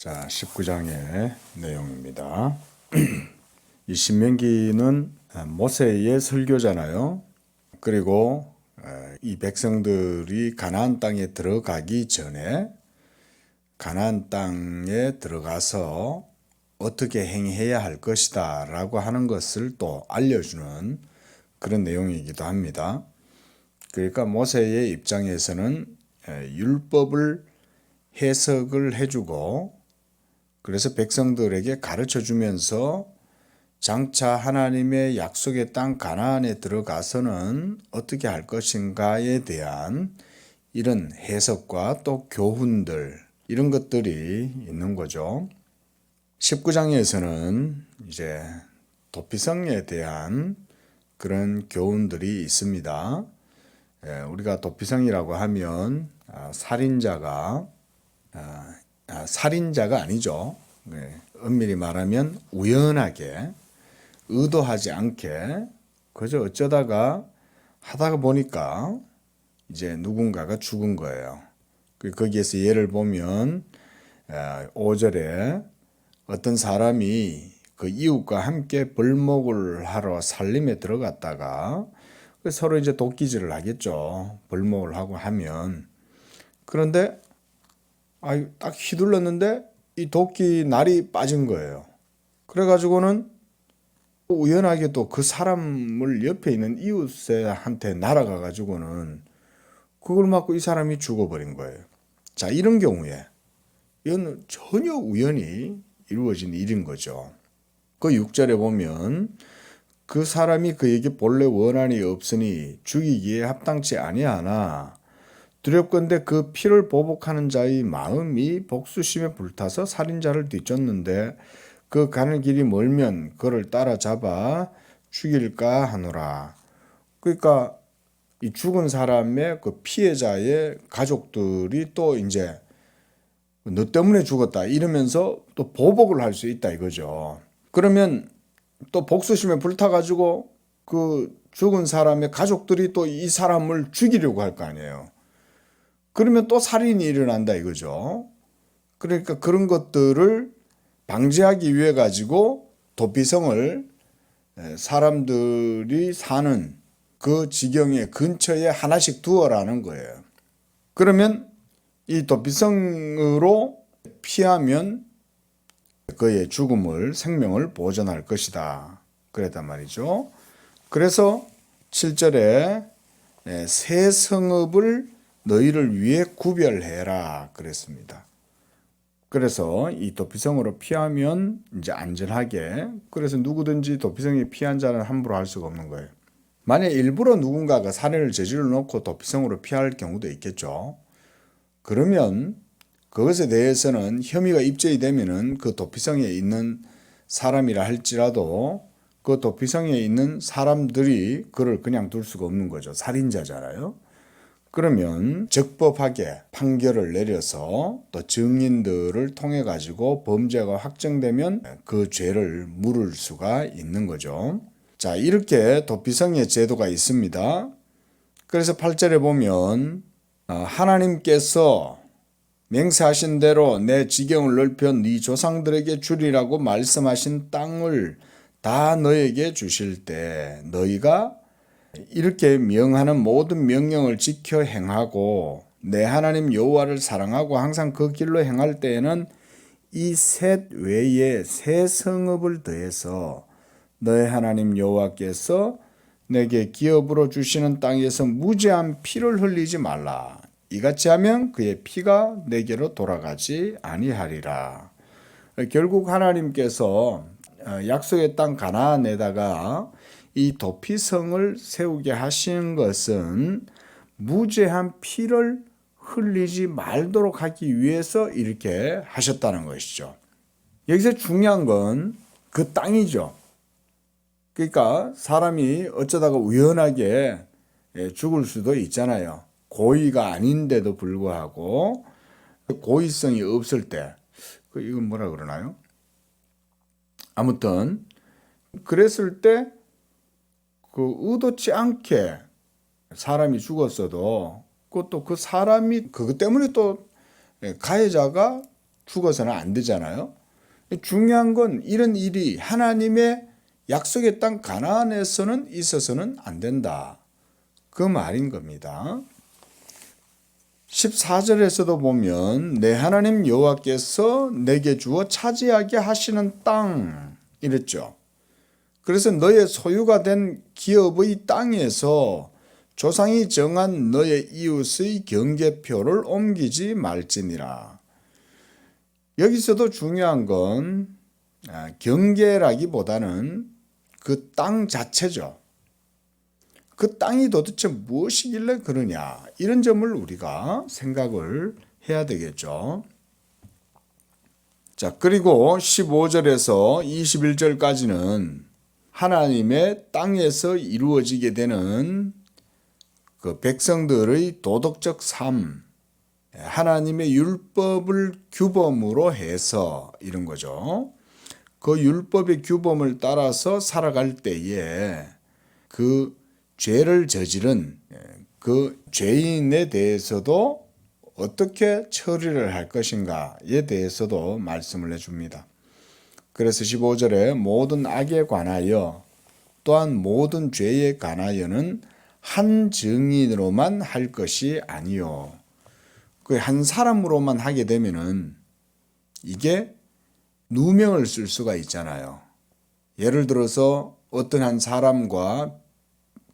자, 19장의 내용입니다. 이 신명기는 모세의 설교잖아요. 그리고 이 백성들이 가나안 땅에 들어가기 전에 가나안 땅에 들어가서 어떻게 행해야 할 것이다 라고 하는 것을 또 알려주는 그런 내용이기도 합니다. 그러니까 모세의 입장에서는 율법을 해석을 해주고 그래서 백성들에게 가르쳐 주면서 장차 하나님의 약속의 땅 가나안에 들어가서는 어떻게 할 것인가에 대한 이런 해석과 또 교훈들 이런 것들이 있는 거죠. 19장에서는 이제 도피성에 대한 그런 교훈들이 있습니다. 우리가 도피성이라고 하면 살인자가 아니죠. 엄밀히 말하면 우연하게 의도하지 않게 그저 어쩌다가 하다가 보니까 이제 누군가가 죽은 거예요. 거기에서 예를 보면 5절에 어떤 사람이 그 이웃과 함께 벌목을 하러 살림에 들어갔다가 서로 이제 도끼질을 하겠죠. 벌목을 하고 하면. 그런데 딱 휘둘렀는데 이 도끼 날이 빠진 거예요. 그래가지고는 우연하게도 그 사람을 옆에 있는 이웃한테 날아가가지고는 그걸 맞고 이 사람이 죽어버린 거예요. 자, 이런 경우에 이건 전혀 우연히 이루어진 일인 거죠. 그 6절에 보면 그 사람이 그에게 본래 원한이 없으니 죽이기에 합당치 아니하나 두렵건대 그 피를 보복하는 자의 마음이 복수심에 불타서 살인자를 뒤쫓는데 그 가는 길이 멀면 그를 따라잡아 죽일까 하노라. 그러니까 이 죽은 사람의 그 피해자의 가족들이 또 이제 너 때문에 죽었다 이러면서 또 보복을 할 수 있다 이거죠. 그러면 또 복수심에 불타가지고 그 죽은 사람의 가족들이 또 이 사람을 죽이려고 할 거 아니에요. 그러면 또 살인이 일어난다 이거죠. 그러니까 그런 것들을 방지하기 위해 가지고 도피성을 사람들이 사는 그 지경의 근처에 하나씩 두어라는 거예요. 그러면 이 도피성으로 피하면 그의 생명을 보존할 것이다. 그랬단 말이죠. 그래서 7절에 새 성읍을 너희를 위해 구별해라 그랬습니다. 그래서 이 도피성으로 피하면 이제 안전하게 그래서 누구든지 도피성에 피한 자는 함부로 할 수가 없는 거예요. 만약 일부러 누군가가 살인을 저질러 놓고 도피성으로 피할 경우도 있겠죠. 그러면 그것에 대해서는 혐의가 입증이 되면은 그 도피성에 있는 사람이라 할지라도 그 도피성에 있는 사람들이 그를 그냥 둘 수가 없는 거죠. 살인자잖아요. 그러면 적법하게 판결을 내려서 또 증인들을 통해 가지고 범죄가 확정되면 그 죄를 물을 수가 있는 거죠. 자, 이렇게 도피성의 제도가 있습니다. 그래서 8절에 보면 하나님께서 맹세하신 대로 내 지경을 넓혀 네 조상들에게 주리라고 말씀하신 땅을 다 너에게 주실 때 너희가 이렇게 명하는 모든 명령을 지켜 행하고 내 하나님 여호와를 사랑하고 항상 그 길로 행할 때에는 이 셋 외에 새 성읍을 더해서 너의 하나님 여호와께서 내게 기업으로 주시는 땅에서 무죄한 피를 흘리지 말라. 이같이 하면 그의 피가 내게로 돌아가지 아니하리라. 결국 하나님께서 약속의 땅 가나안에다가 이 도피성을 세우게 하신 것은 무죄한 피를 흘리지 말도록 하기 위해서 이렇게 하셨다는 것이죠. 여기서 중요한 건 그 땅이죠. 그러니까 사람이 어쩌다가 우연하게 죽을 수도 있잖아요. 고의가 아닌데도 불구하고 고의성이 없을 때 이건 뭐라 그러나요? 아무튼 그랬을 때 그 의도치 않게 사람이 죽었어도 그것도 그 사람이 그것 때문에 또 가해자가 죽어서는 안 되잖아요. 중요한 건 이런 일이 하나님의 약속의 땅 가나안에서는 있어서는 안 된다. 그 말인 겁니다. 14절에서도 보면 내 하나님 여호와께서 내게 주어 차지하게 하시는 땅 이랬죠. 그래서 너의 소유가 된 기업의 땅에서 조상이 정한 너의 이웃의 경계표를 옮기지 말지니라. 여기서도 중요한 건 경계라기보다는 그 땅 자체죠. 그 땅이 도대체 무엇이길래 그러냐, 이런 점을 우리가 생각을 해야 되겠죠. 자, 그리고 15절에서 21절까지는 하나님의 땅에서 이루어지게 되는 그 백성들의 도덕적 삶, 하나님의 율법을 규범으로 해서 이런 거죠. 그 율법의 규범을 따라서 살아갈 때에 그 죄를 저지른 그 죄인에 대해서도 어떻게 처리를 할 것인가에 대해서도 말씀을 해줍니다. 그래서 15절에 모든 악에 관하여 또한 모든 죄에 관하여는 한 증인으로만 할 것이 아니요. 그 한 사람으로만 하게 되면은 이게 누명을 쓸 수가 있잖아요. 예를 들어서 어떤 한 사람과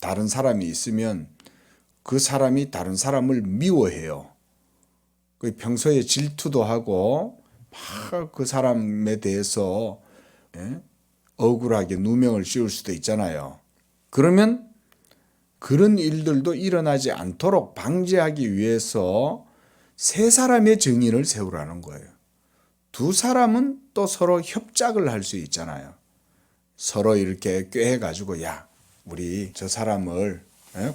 다른 사람이 있으면 그 사람이 다른 사람을 미워해요. 평소에 질투도 하고 막 그 사람에 대해서 억울하게 누명을 씌울 수도 있잖아요. 그러면 그런 일들도 일어나지 않도록 방지하기 위해서 세 사람의 증인을 세우라는 거예요. 두 사람은 또 서로 협작을 할 수 있잖아요. 서로 이렇게 꾀해가지고 야, 우리 저 사람을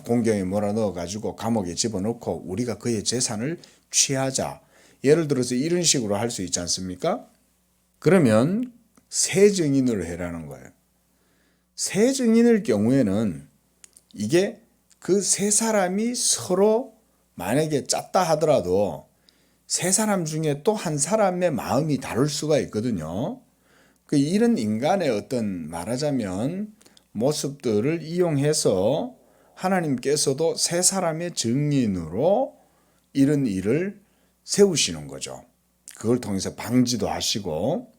공경에 몰아넣어가지고 감옥에 집어넣고 우리가 그의 재산을 취하자. 예를 들어서 이런 식으로 할 수 있지 않습니까? 그러면 세 증인을 해라는 거예요. 세 증인일 경우에는 이게 그 세 사람이 서로 만약에 짰다 하더라도 세 사람 중에 또 한 사람의 마음이 다를 수가 있거든요. 이런 인간의 어떤 말하자면 모습들을 이용해서 하나님께서도 세 사람의 증인으로 이런 일을 세우시는 거죠. 그걸 통해서 방지도 하시고.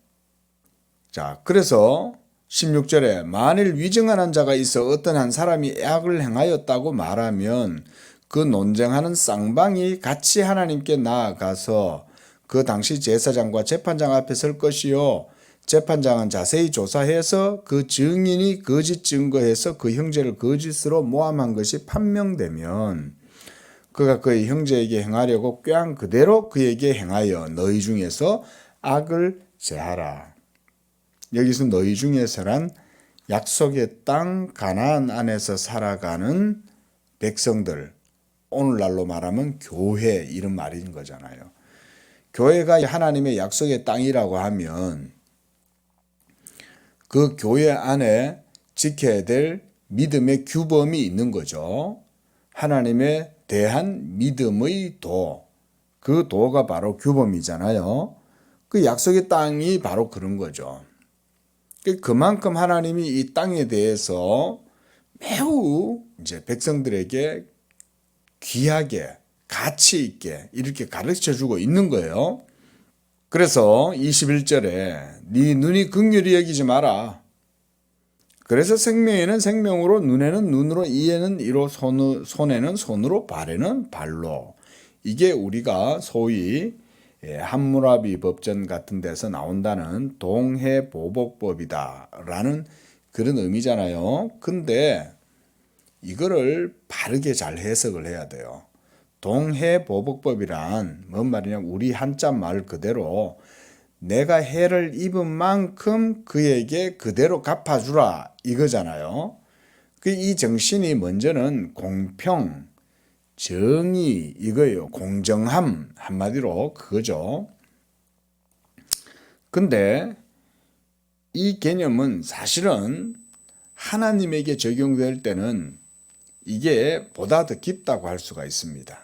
자, 그래서 16절에 만일 위증하는 자가 있어 어떤 한 사람이 악을 행하였다고 말하면 그 논쟁하는 쌍방이 같이 하나님께 나아가서 그 당시 제사장과 재판장 앞에 설 것이요, 재판장은 자세히 조사해서 그 증인이 거짓 증거해서 그 형제를 거짓으로 모함한 것이 판명되면 그가 그의 형제에게 행하려고 꾀한 그대로 그에게 행하여 너희 중에서 악을 제하라. 여기서 너희 중에서란 약속의 땅 가나안 안에서 살아가는 백성들, 오늘날로 말하면 교회, 이런 말인 거잖아요. 교회가 하나님의 약속의 땅이라고 하면 그 교회 안에 지켜야 될 믿음의 규범이 있는 거죠. 하나님에 대한 믿음의 도, 그 도가 바로 규범이잖아요. 그 약속의 땅이 바로 그런 거죠. 그만큼 하나님이 이 땅에 대해서 매우 이제 백성들에게 귀하게, 가치 있게 이렇게 가르쳐 주고 있는 거예요. 그래서 21절에 네 눈이 긍휼히 여기지 마라. 그래서 생명에는 생명으로, 눈에는 눈으로, 이에는 이로, 손에는 손으로, 발에는 발로. 이게 우리가 소위 함무라비 법전 같은 데서 나온다는 동해보복법이다 라는 그런 의미잖아요. 근데 이거를 바르게 잘 해석을 해야 돼요. 동해보복법이란 뭔 말이냐면 우리 한자 말 그대로 내가 해를 입은 만큼 그에게 그대로 갚아주라 이거잖아요. 이 정신이 먼저는 공평, 정의 이거예요. 공정함, 한마디로 그거죠. 근데 이 개념은 사실은 하나님에게 적용될 때는 이게 보다 더 깊다고 할 수가 있습니다.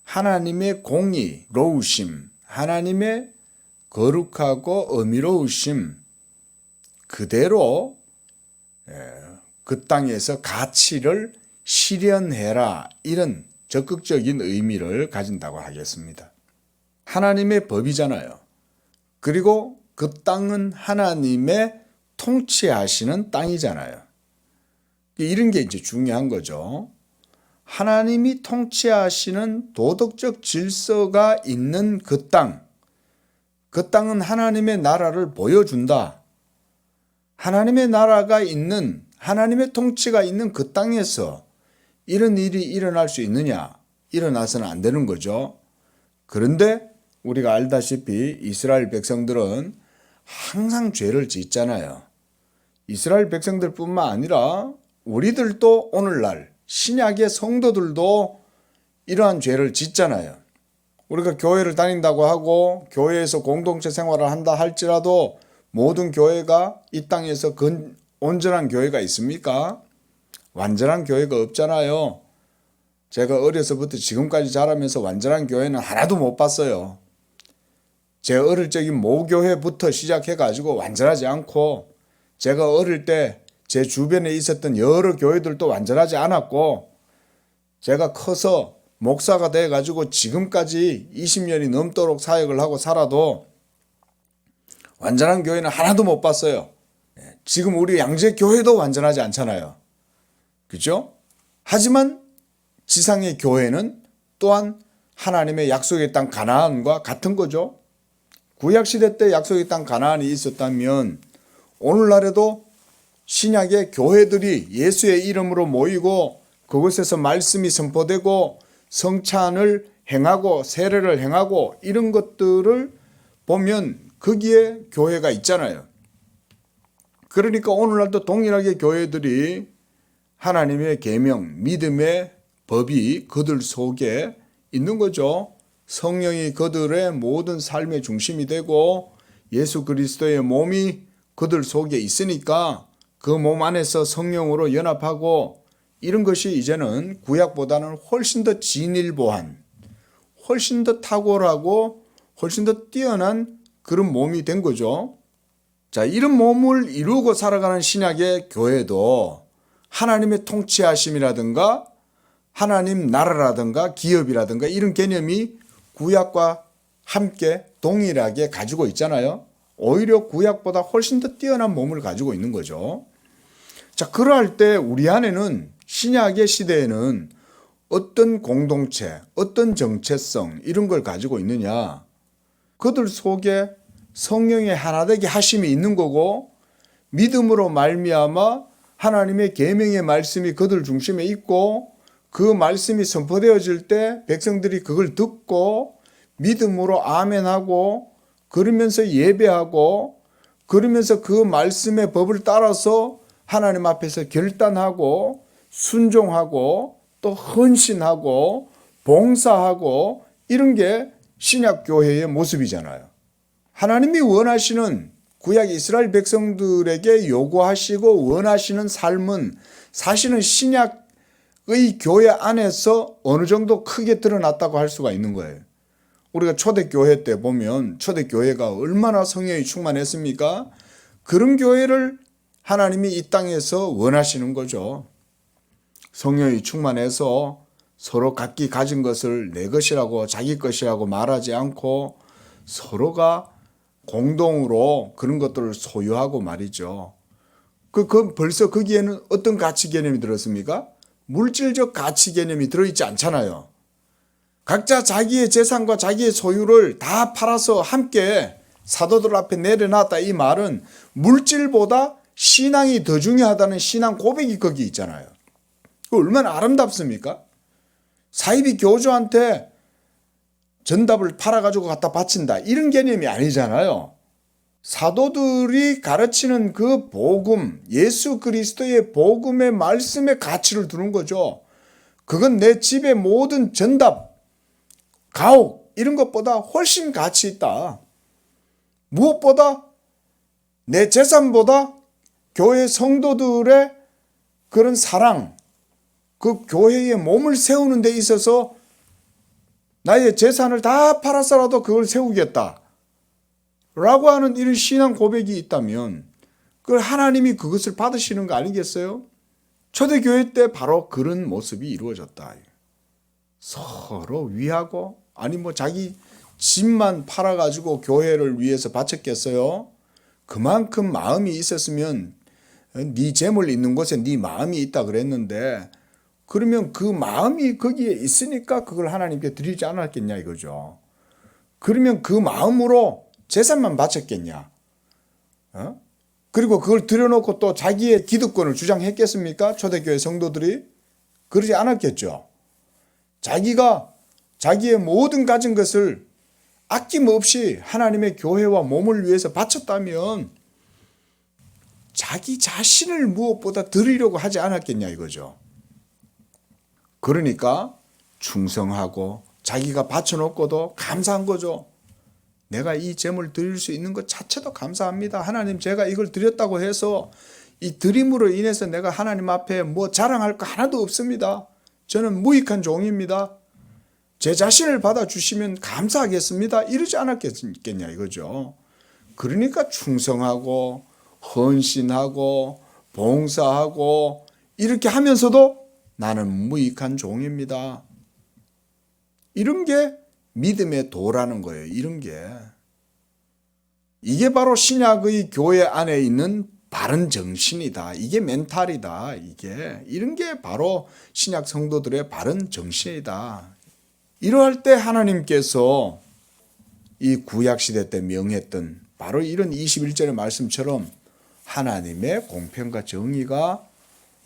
하나님의 공의, 로우심, 하나님의 거룩하고 의미로우심 그대로 그 땅에서 가치를 실현해라, 이런 적극적인 의미를 가진다고 하겠습니다. 하나님의 법이잖아요. 그리고 그 땅은 하나님의 통치하시는 땅이잖아요. 이런 게 이제 중요한 거죠. 하나님이 통치하시는 도덕적 질서가 있는 그 땅은 하나님의 나라를 보여준다. 하나님의 나라가 있는, 하나님의 통치가 있는 그 땅에서 이런 일이 일어날 수 있느냐? 일어나서는 안 되는 거죠. 그런데 우리가 알다시피 이스라엘 백성들은 항상 죄를 짓잖아요. 이스라엘 백성들뿐만 아니라 우리들도 오늘날 신약의 성도들도 이러한 죄를 짓잖아요. 우리가 교회를 다닌다고 하고 교회에서 공동체 생활을 한다 할지라도 모든 교회가 이 땅에서 온전한 교회가 있습니까? 완전한 교회가 없잖아요. 제가 어려서부터 지금까지 자라면서 완전한 교회는 하나도 못 봤어요. 제 어릴 적인 모교회부터 시작해가지고 완전하지 않고, 제가 어릴 때 제 주변에 있었던 여러 교회들도 완전하지 않았고, 제가 커서 목사가 돼가지고 지금까지 20년이 넘도록 사역을 하고 살아도 완전한 교회는 하나도 못 봤어요. 지금 우리 양재교회도 완전하지 않잖아요. 그죠? 하지만 지상의 교회는 또한 하나님의 약속의 땅 가나안과 같은 거죠. 구약시대 때 약속의 땅 가나안이 있었다면 오늘날에도 신약의 교회들이 예수의 이름으로 모이고 그곳에서 말씀이 선포되고 성찬을 행하고 세례를 행하고 이런 것들을 보면 거기에 교회가 있잖아요. 그러니까 오늘날도 동일하게 교회들이 하나님의 계명, 믿음의 법이 그들 속에 있는 거죠. 성령이 그들의 모든 삶의 중심이 되고 예수 그리스도의 몸이 그들 속에 있으니까 그 몸 안에서 성령으로 연합하고, 이런 것이 이제는 구약보다는 훨씬 더 진일보한, 훨씬 더 탁월하고 훨씬 더 뛰어난 그런 몸이 된 거죠. 자, 이런 몸을 이루고 살아가는 신약의 교회도 하나님의 통치하심이라든가 하나님 나라라든가 기업이라든가 이런 개념이 구약과 함께 동일하게 가지고 있잖아요. 오히려 구약보다 훨씬 더 뛰어난 몸을 가지고 있는 거죠. 자, 그러할 때 우리 안에는, 신약의 시대에는 어떤 공동체, 어떤 정체성 이런 걸 가지고 있느냐? 그들 속에 성령의 하나되게 하심이 있는 거고, 믿음으로 말미암아 하나님의 계명의 말씀이 그들 중심에 있고, 그 말씀이 선포되어질 때 백성들이 그걸 듣고 믿음으로 아멘하고, 그러면서 예배하고, 그러면서 그 말씀의 법을 따라서 하나님 앞에서 결단하고 순종하고 또 헌신하고 봉사하고, 이런 게 신약교회의 모습이잖아요. 하나님이 원하시는, 구약 이스라엘 백성들에게 요구하시고 원하시는 삶은 사실은 신약의 교회 안에서 어느 정도 크게 드러났다고 할 수가 있는 거예요. 우리가 초대교회 때 보면 초대교회가 얼마나 성령이 충만했습니까? 그런 교회를 하나님이 이 땅에서 원하시는 거죠. 성령이 충만해서 서로 각기 가진 것을 내 것이라고 자기 것이라고 말하지 않고 서로가 공동으로 그런 것들을 소유하고 말이죠. 벌써 거기에는 어떤 가치 개념이 들었습니까? 물질적 가치 개념이 들어있지 않잖아요. 각자 자기의 재산과 자기의 소유를 다 팔아서 함께 사도들 앞에 내려놨다, 이 말은 물질보다 신앙이 더 중요하다는 신앙 고백이 거기 있잖아요. 얼마나 아름답습니까? 사이비 교주한테 전답을 팔아가지고 갖다 바친다, 이런 개념이 아니잖아요. 사도들이 가르치는 그 복음, 예수 그리스도의 복음의 말씀에 가치를 두는 거죠. 그건 내 집의 모든 전답, 가옥 이런 것보다 훨씬 가치 있다. 무엇보다 내 재산보다 교회 성도들의 그런 사랑, 그 교회의 몸을 세우는 데 있어서 나의 재산을 다 팔아서라도 그걸 세우겠다. 라고 하는 이런 신앙 고백이 있다면 그 하나님이 그것을 받으시는 거 아니겠어요? 초대교회 때 바로 그런 모습이 이루어졌다. 서로 위하고, 아니 뭐 자기 집만 팔아가지고 교회를 위해서 바쳤겠어요? 그만큼 마음이 있었으면 네 재물 있는 곳에 네 마음이 있다 그랬는데, 그러면 그 마음이 거기에 있으니까 그걸 하나님께 드리지 않았겠냐 이거죠. 그러면 그 마음으로 재산만 바쳤겠냐? 그리고 그걸 들여놓고 또 자기의 기득권을 주장했겠습니까? 초대교회 성도들이? 그러지 않았겠죠. 자기가 자기의 모든 가진 것을 아낌없이 하나님의 교회와 몸을 위해서 바쳤다면 자기 자신을 무엇보다 드리려고 하지 않았겠냐 이거죠. 그러니까 충성하고 자기가 바쳐놓고도 감사한 거죠. 내가 이 재물 드릴 수 있는 것 자체도 감사합니다. 하나님, 제가 이걸 드렸다고 해서 이 드림으로 인해서 내가 하나님 앞에 뭐 자랑할 거 하나도 없습니다. 저는 무익한 종입니다. 제 자신을 받아주시면 감사하겠습니다. 이러지 않았겠냐 이거죠. 그러니까 충성하고 헌신하고 봉사하고 이렇게 하면서도 나는 무익한 종입니다. 이런 게 믿음의 도라는 거예요. 이런 게. 이게 바로 신약의 교회 안에 있는 바른 정신이다. 이게 멘탈이다. 이런 게 바로 신약 성도들의 바른 정신이다. 이러할 때 하나님께서 이 구약시대 때 명했던 바로 이런 21절의 말씀처럼 하나님의 공평과 정의가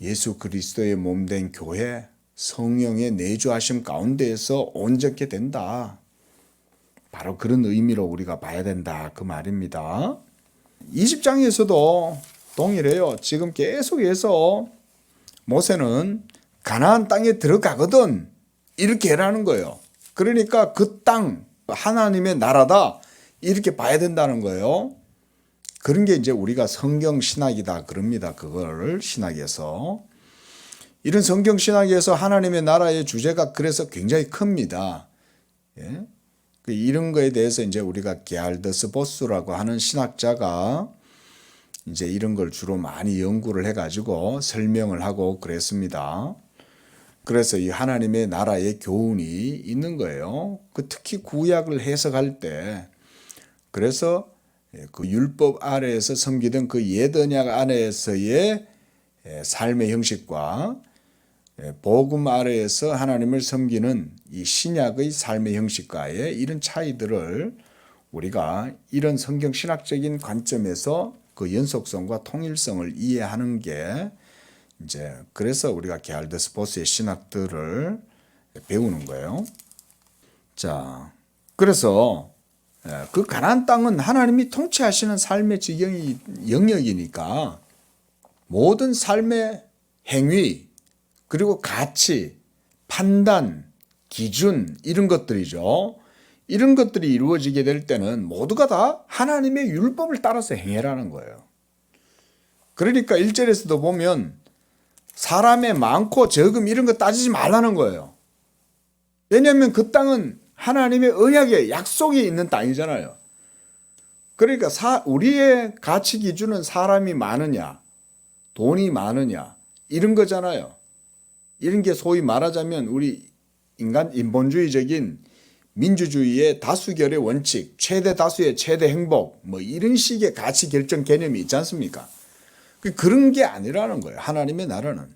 예수 그리스도의 몸된 교회, 성령의 내주하심 가운데에서 온전케 된다. 바로 그런 의미로 우리가 봐야 된다. 그 말입니다. 20장에서도 동일해요. 지금 계속해서 모세는 가나안 땅에 들어가거든 이렇게 해라는 거예요. 그러니까 그 땅, 하나님의 나라다 이렇게 봐야 된다는 거예요. 그런 게 이제 우리가 성경 신학이다 그럽니다. 그걸 신학에서. 이런 성경 신학에서 하나님의 나라의 주제가 그래서 굉장히 큽니다. 예? 이런 거에 대해서 이제 우리가 게알더스 보스라고 하는 신학자가 이제 이런 걸 주로 많이 연구를 해가지고 설명을 하고 그랬습니다. 그래서 이 하나님의 나라의 교훈이 있는 거예요. 특히 구약을 해석할 때, 그래서 그 율법 아래에서 섬기던 그 옛 언약 안에서의 삶의 형식과 복음 아래에서 하나님을 섬기는 이 신약의 삶의 형식과의 이런 차이들을 우리가 이런 성경 신학적인 관점에서 그 연속성과 통일성을 이해하는 게 이제 그래서 우리가 게알더스 보스의 신학들을 배우는 거예요. 자, 그래서 그 가나안 땅은 하나님이 통치하시는 삶의 영역이니까 모든 삶의 행위 그리고 가치, 판단, 기준 이런 것들이죠. 이런 것들이 이루어지게 될 때는 모두가 다 하나님의 율법을 따라서 행해라는 거예요. 그러니까 1절에서도 보면 사람의 많고 적음 이런 거 따지지 말라는 거예요. 왜냐하면 그 땅은 하나님의 언약의 약속이 있는 땅이잖아요. 그러니까 우리의 가치 기준은 사람이 많으냐, 돈이 많으냐 이런 거잖아요. 이런 게 소위 말하자면 우리 인본주의적인 민주주의의 다수결의 원칙, 최대 다수의 최대 행복 뭐 이런 식의 가치 결정 개념이 있지 않습니까? 그런 게 아니라는 거예요. 하나님의 나라는.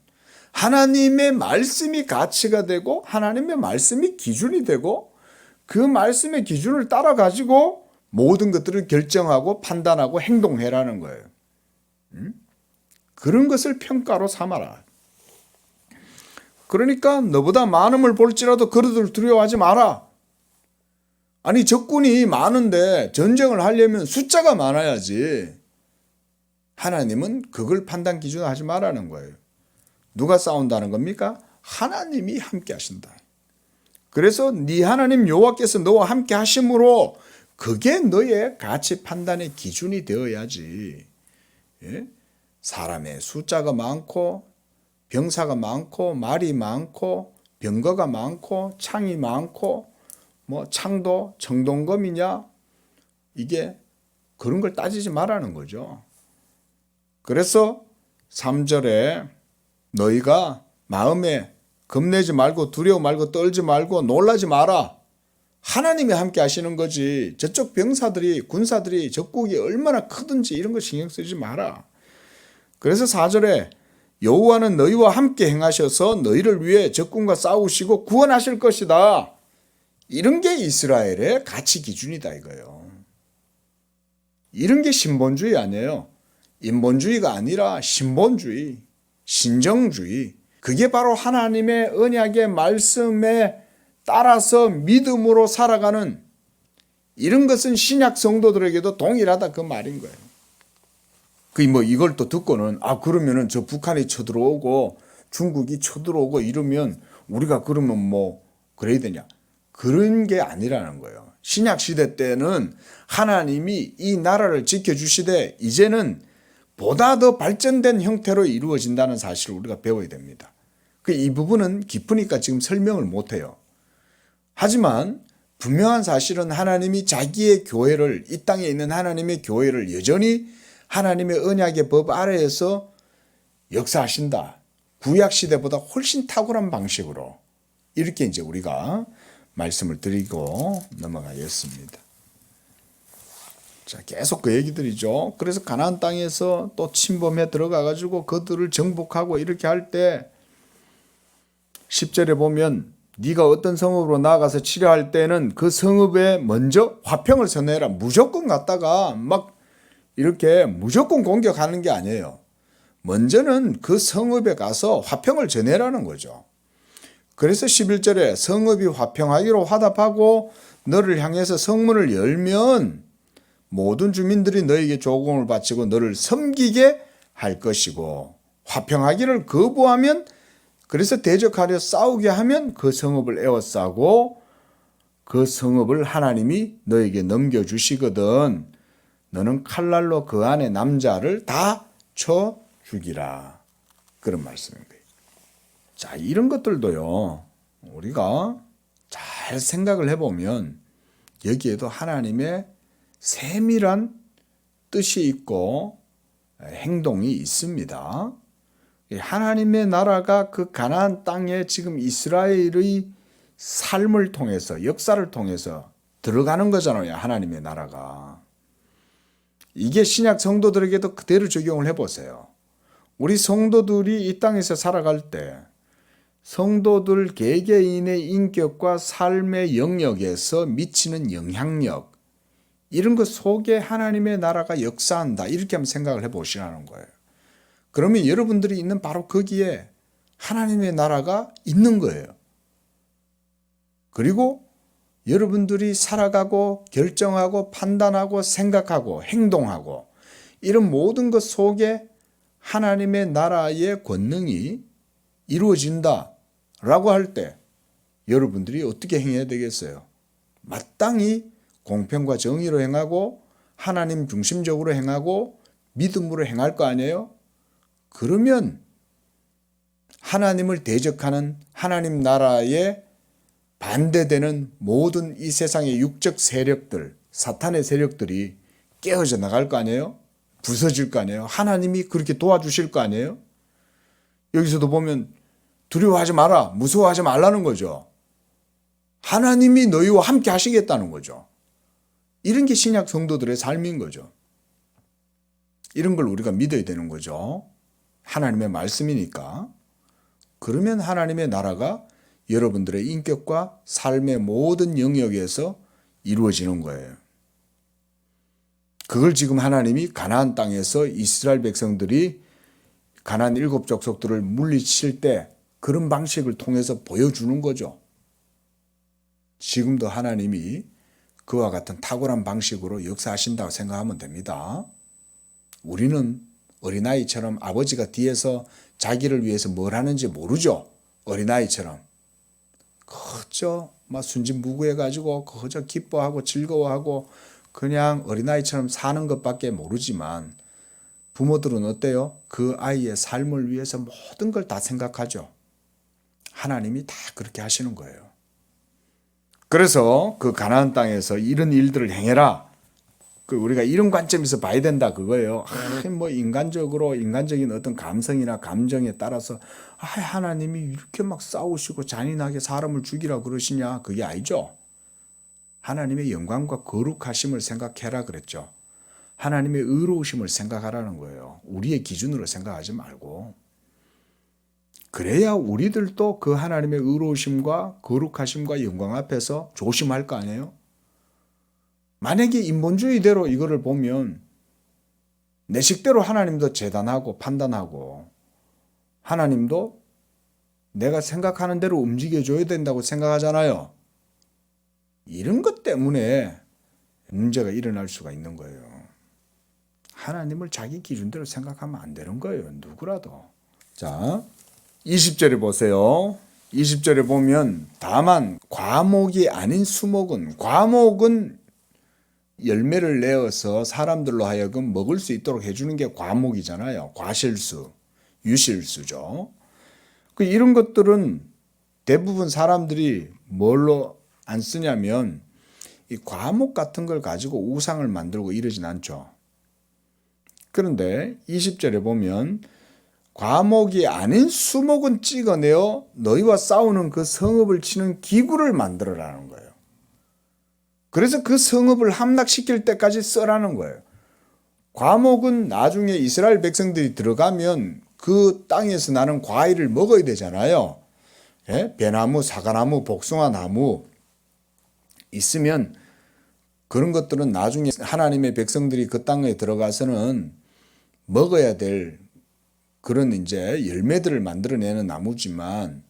하나님의 말씀이 가치가 되고 하나님의 말씀이 기준이 되고 그 말씀의 기준을 따라 가지고 모든 것들을 결정하고 판단하고 행동해라는 거예요. 그런 것을 평가로 삼아라. 그러니까 너보다 많음을 볼지라도 그들을 두려워하지 마라. 아니 적군이 많은데 전쟁을 하려면 숫자가 많아야지. 하나님은 그걸 판단 기준으로 하지 말라는 거예요. 누가 싸운다는 겁니까? 하나님이 함께 하신다. 그래서 네 하나님 여호와께서 너와 함께 하심으로 그게 너의 가치 판단의 기준이 되어야지. 예? 사람의 숫자가 많고 병사가 많고 말이 많고 병거가 많고 창이 많고 뭐 창도 정동검이냐 이게 그런 걸 따지지 말라는 거죠. 그래서 3절에 너희가 마음에 겁내지 말고 두려워 말고 떨지 말고 놀라지 마라. 하나님이 함께 하시는 거지. 저쪽 병사들이 군사들이 적국이 얼마나 크든지 이런 거 신경 쓰지 마라. 그래서 4절에 여호와는 너희와 함께 행하셔서 너희를 위해 적군과 싸우시고 구원하실 것이다. 이런 게 이스라엘의 가치 기준이다 이거예요. 이런 게 신본주의 아니에요. 인본주의가 아니라 신본주의, 신정주의. 그게 바로 하나님의 언약의 말씀에 따라서 믿음으로 살아가는 이런 것은 신약 성도들에게도 동일하다 그 말인 거예요. 이걸 또 듣고는 그러면은 저 북한이 쳐들어오고 중국이 쳐들어오고 이러면 우리가 그러면 그래야 되냐? 그런 게 아니라는 거예요. 신약 시대 때는 하나님이 이 나라를 지켜주시되 이제는 보다 더 발전된 형태로 이루어진다는 사실을 우리가 배워야 됩니다. 이 부분은 깊으니까 지금 설명을 못해요. 하지만 분명한 사실은 하나님이 자기의 교회를, 이 땅에 있는 하나님의 교회를 여전히 하나님의 언약의 법 아래에서 역사하신다. 구약 시대보다 훨씬 탁월한 방식으로 이렇게 이제 우리가 말씀을 드리고 넘어가겠습니다. 자, 계속 그 얘기들이죠. 그래서 가나안 땅에서 또 침범해 들어가 가지고 그들을 정복하고 이렇게 할 때 10절에 보면 네가 어떤 성읍으로 나아가서 치려할 때는 그 성읍에 먼저 화평을 선언해라. 무조건 갔다가 막 이렇게 무조건 공격하는 게 아니에요. 먼저는 그 성읍에 가서 화평을 전해라는 거죠. 그래서 11절에 성읍이 화평하기로 화답하고 너를 향해서 성문을 열면 모든 주민들이 너에게 조공을 바치고 너를 섬기게 할 것이고 화평하기를 거부하면 그래서 대적하려 싸우게 하면 그 성읍을 에워싸고 그 성읍을 하나님이 너에게 넘겨주시거든 너는 칼날로 그 안에 남자를 다 쳐 죽이라. 그런 말씀인 거예요. 자, 이런 것들도요 우리가 잘 생각을 해보면 여기에도 하나님의 세밀한 뜻이 있고 행동이 있습니다. 하나님의 나라가 그 가나안 땅에 지금 이스라엘의 삶을 통해서 역사를 통해서 들어가는 거잖아요. 하나님의 나라가. 이게 신약 성도들에게도 그대로 적용을 해보세요. 우리 성도들이 이 땅에서 살아갈 때 성도들 개개인의 인격과 삶의 영역에서 미치는 영향력 이런 것 속에 하나님의 나라가 역사한다. 이렇게 한번 생각을 해보시라는 거예요. 그러면 여러분들이 있는 바로 거기에 하나님의 나라가 있는 거예요. 그리고 여러분들이 살아가고 결정하고 판단하고 생각하고 행동하고 이런 모든 것 속에 하나님의 나라의 권능이 이루어진다라고 할 때 여러분들이 어떻게 행해야 되겠어요? 마땅히 공평과 정의로 행하고 하나님 중심적으로 행하고 믿음으로 행할 거 아니에요? 그러면 하나님을 대적하는 하나님 나라에 반대되는 모든 이 세상의 육적 세력들, 사탄의 세력들이 깨어져 나갈 거 아니에요? 부서질 거 아니에요? 하나님이 그렇게 도와주실 거 아니에요? 여기서도 보면 두려워하지 마라, 무서워하지 말라는 거죠. 하나님이 너희와 함께 하시겠다는 거죠. 이런 게 신약 성도들의 삶인 거죠. 이런 걸 우리가 믿어야 되는 거죠. 하나님의 말씀이니까. 그러면 하나님의 나라가 여러분들의 인격과 삶의 모든 영역에서 이루어지는 거예요. 그걸 지금 하나님이 가나안 땅에서 이스라엘 백성들이 가나안 7 족속들을 물리칠 때 그런 방식을 통해서 보여주는 거죠. 지금도 하나님이 그와 같은 탁월한 방식으로 역사하신다고 생각하면 됩니다. 우리는 어린아이처럼 아버지가 뒤에서 자기를 위해서 뭘 하는지 모르죠. 어린아이처럼. 그저 막 순진무구해가지고 그저 기뻐하고 즐거워하고 그냥 어린아이처럼 사는 것밖에 모르지만 부모들은 어때요? 그 아이의 삶을 위해서 모든 걸 다 생각하죠. 하나님이 다 그렇게 하시는 거예요. 그래서 그 가나안 땅에서 이런 일들을 행해라. 그 우리가 이런 관점에서 봐야 된다 그거예요. 뭐 인간적인 어떤 감성이나 감정에 따라서 하나님이 이렇게 막 싸우시고 잔인하게 사람을 죽이라 그러시냐 그게 아니죠. 하나님의 영광과 거룩하심을 생각해라 그랬죠. 하나님의 의로우심을 생각하라는 거예요. 우리의 기준으로 생각하지 말고. 그래야 우리들도 그 하나님의 의로우심과 거룩하심과 영광 앞에서 조심할 거 아니에요? 만약에 인본주의대로 이거를 보면 내 식대로 하나님도 재단하고 판단하고 하나님도 내가 생각하는 대로 움직여줘야 된다고 생각하잖아요. 이런 것 때문에 문제가 일어날 수가 있는 거예요. 하나님을 자기 기준대로 생각하면 안 되는 거예요. 누구라도. 자, 20절에 보세요. 20절에 보면 다만 과목이 아닌 수목은, 과목은 열매를 내어서 사람들로 하여금 먹을 수 있도록 해주는 게 과목이잖아요. 과실수, 유실수죠. 이런 것들은 대부분 사람들이 뭘로 안 쓰냐면 이 과목 같은 걸 가지고 우상을 만들고 이러진 않죠. 그런데 20절에 보면 과목이 아닌 수목은 찍어내어 너희와 싸우는 그 성읍을 치는 기구를 만들어라는 거예요. 그래서 그 성읍을 함락시킬 때까지 써라는 거예요. 과목은 나중에 이스라엘 백성들이 들어가면 그 땅에서 나는 과일을 먹어야 되잖아요. 예? 배나무, 사과나무, 복숭아나무 있으면 그런 것들은 나중에 하나님의 백성들이 그 땅에 들어가서는 먹어야 될 그런 이제 열매들을 만들어내는 나무지만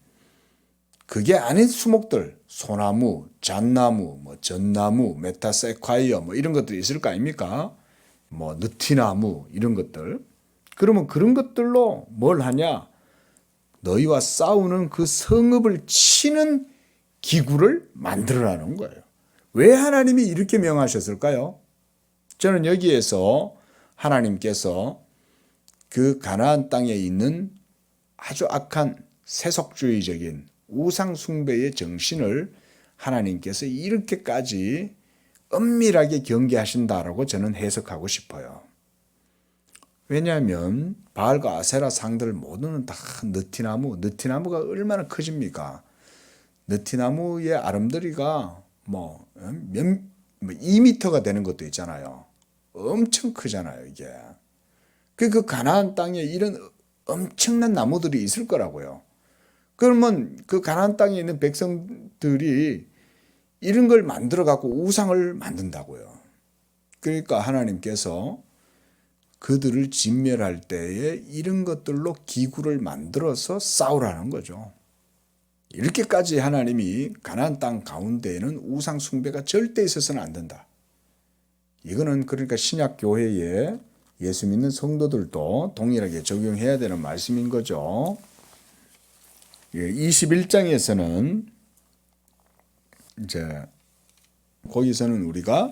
그게 아닌 수목들, 소나무, 잣나무, 뭐 전나무, 메타세콰이어 뭐 이런 것들이 있을 거 아닙니까? 뭐 느티나무 이런 것들. 그러면 그런 것들로 뭘 하냐? 너희와 싸우는 그 성읍을 치는 기구를 만들어라는 거예요. 왜 하나님이 이렇게 명하셨을까요? 저는 여기에서 하나님께서 그 가나안 땅에 있는 아주 악한 세속주의적인 우상 숭배의 정신을 하나님께서 이렇게까지 엄밀하게 경계하신다라고 저는 해석하고 싶어요. 왜냐하면 바알과 아세라 상들 모두는 다 느티나무가 얼마나 커집니까? 느티나무의 아름드리가 뭐 2m가 되는 것도 있잖아요. 엄청 크잖아요, 이게. 그 가나안 땅에 이런 엄청난 나무들이 있을 거라고요. 그러면 그 가나안 땅에 있는 백성들이 이런 걸 만들어 갖고 우상을 만든다고요. 그러니까 하나님께서 그들을 진멸할 때에 이런 것들로 기구를 만들어서 싸우라는 거죠. 이렇게까지 하나님이 가나안 땅 가운데에는 우상 숭배가 절대 있어서는 안 된다. 이거는 그러니까 신약 교회에 예수 믿는 성도들도 동일하게 적용해야 되는 말씀인 거죠. 21장에서는 이제 거기서는 우리가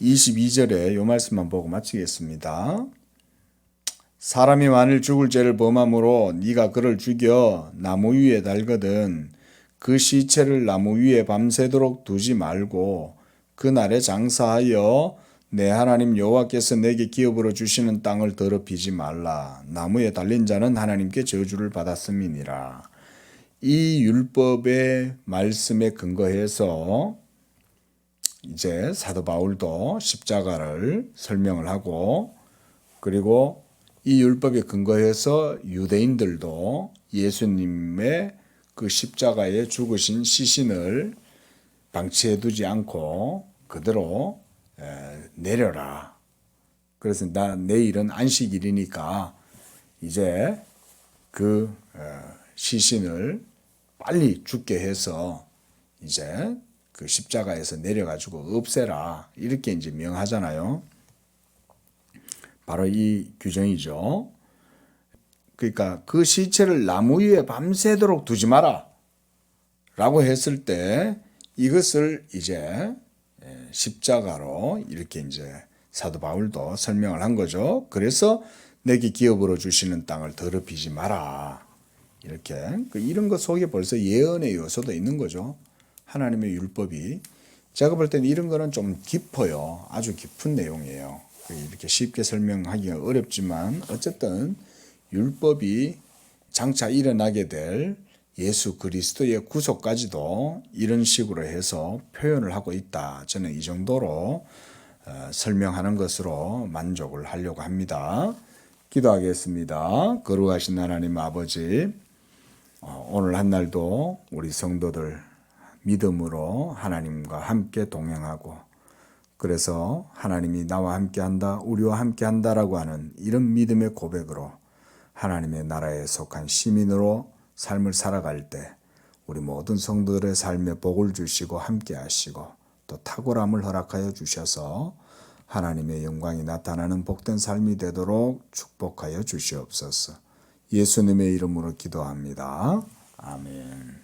22절에 이 말씀만 보고 마치겠습니다. 사람이 만일 죽을 죄를 범함으로 네가 그를 죽여 나무 위에 달거든 그 시체를 나무 위에 밤새도록 두지 말고 그날에 장사하여 내 하나님 여호와께서 내게 기업으로 주시는 땅을 더럽히지 말라. 나무에 달린 자는 하나님께 저주를 받았음이니라. 이 율법의 말씀에 근거해서 이제 사도 바울도 십자가를 설명을 하고 그리고 이 율법에 근거해서 유대인들도 예수님의 그 십자가에 죽으신 시신을 방치해 두지 않고 그대로 내려라. 그래서 내일은 안식일이니까 이제 그 시신을 빨리 죽게 해서 이제 그 십자가에서 내려가지고 없애라. 이렇게 이제 명하잖아요. 바로 이 규정이죠. 그러니까 그 시체를 나무 위에 밤새도록 두지 마라. 라고 했을 때 이것을 이제 십자가로 이렇게 이제 사도 바울도 설명을 한 거죠. 그래서 내게 기업으로 주시는 땅을 더럽히지 마라. 이렇게 이런 것 속에 벌써 예언의 요소도 있는 거죠. 하나님의 율법이 제가 볼 때는 이런 거는 좀 깊어요. 아주 깊은 내용이에요. 이렇게 쉽게 설명하기가 어렵지만 어쨌든 율법이 장차 일어나게 될 예수 그리스도의 구속까지도 이런 식으로 해서 표현을 하고 있다. 저는 이 정도로 설명하는 것으로 만족을 하려고 합니다. 기도하겠습니다. 거룩하신 하나님 아버지, 오늘 한 날도 우리 성도들 믿음으로 하나님과 함께 동행하고, 그래서 하나님이 나와 함께한다, 우리와 함께한다라고 하는 이런 믿음의 고백으로 하나님의 나라에 속한 시민으로 삶을 살아갈 때 우리 모든 성도들의 삶에 복을 주시고 함께 하시고 또 탁월함을 허락하여 주셔서 하나님의 영광이 나타나는 복된 삶이 되도록 축복하여 주시옵소서. 예수님의 이름으로 기도합니다. 아멘.